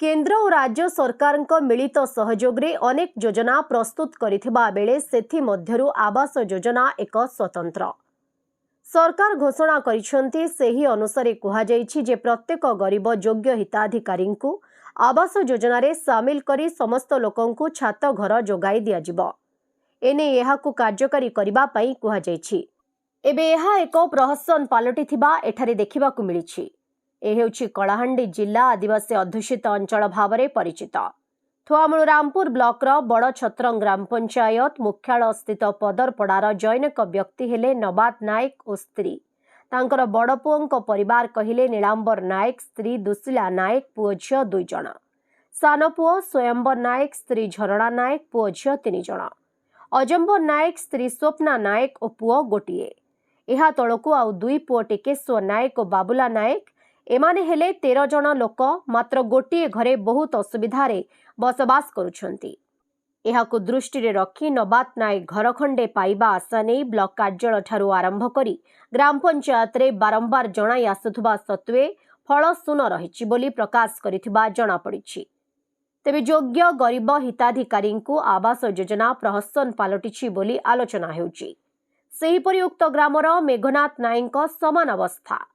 केंद्र और राज्य सरकार मिलित सहयोग रे अनेक योजना प्रस्तुत करिथिबा बेले सेथि मध्यरु आवास योजना एक स्वतंत्र सरकार घोषणा करिसेंती सेही अनुसारे कुहा जायछि जे प्रत्येक गरीब योग्य हिताधिकारी को आवास योजना रे शामिल करी समस्त लोकंकु छात घर जोगाई दिया जिवो एने एहाकु कार्यकारी करिबा पई कुहा जायछि। एबे एहा एक प्रहसन पालटिथिबा एठारे देखिबाकु मिलिछि। कलाहांडी जिला आदिवासी अध्युषित अंचल भाव में परिचित थुआमूल रामपुर ब्लॉकर बड़ छत्रंग ग्राम पंचायत मुख्यालय स्थित पदरपड़ार जैनक व्यक्ति हेले नबात नायक और स्त्री तांकर बड़ पुओं परिवार कहिले नीलांबर नायक स्त्री दुशिला नायक पुओ झियो 2 जण सान पुओ स्वयंबर नायक स्त्री झरणा नायक पुओ झियो 3 जण अजंबर नायक स्त्री स्वप्ना नायक और पुओ गोटिए एहा तळकु आउ 2 पुओ टिकेश्वर नायक और बाबुला नायक एमाने हेले 13 जण लोक मात्र गोटिए घरे बहुत असुविधा बसवास करुछंती। एहाकु दृष्टि रे रखी नबात नायक घर खंडे पाइबा आशा नहीं ब्लॉक कार्यालय ठारू आरंभ करी ग्राम पंचायत रे बारंबार जणाई आसुथुबा सत्वे फल शून रहिछि बोली प्रकाश करिथिबा जणा पड़िछि। तेबे योग्य गरीब हिताधिकारी को आवास योजना प्रहसन पालटिछि बोली आलोचना हेउछि। सेहिपरि उक्त ग्रामर मेघनाथ नायक समान अवस्था।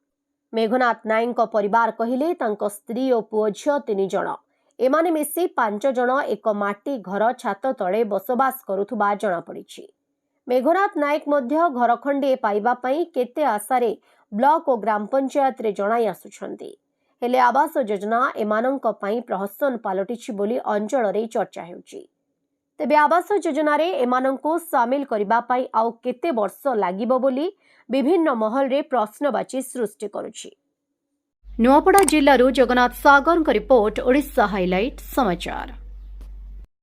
मेघनाथ नायक परिवार कहिले तांको स्त्री और पुओ झियो 3 जण एमाने मिसी 5 जण एक माटी घर छात तले बसवास करुथुबा जणा पड़िछि। मेघनाथ नायक मध्य घर खंडे पाइबा पई केते आशारे ब्लॉक और ग्राम पंचायत रे जणाई आसुछंती हेले आवास योजना एमानंक पई प्रहसन पालटिछि बोली अंचल रे चर्चा हेउछि। तेबे आवास योजना रे एमानंको शामिल करिबा पई आउ केते वर्ष लागिबो बोली विभिन्न महल रे प्रश्नवाची सृष्टि करुछि। नुआपड़ा जिल्लारू जगन्नाथ सागर रिपोर्ट ओडिशा हाइलाइट समाचार।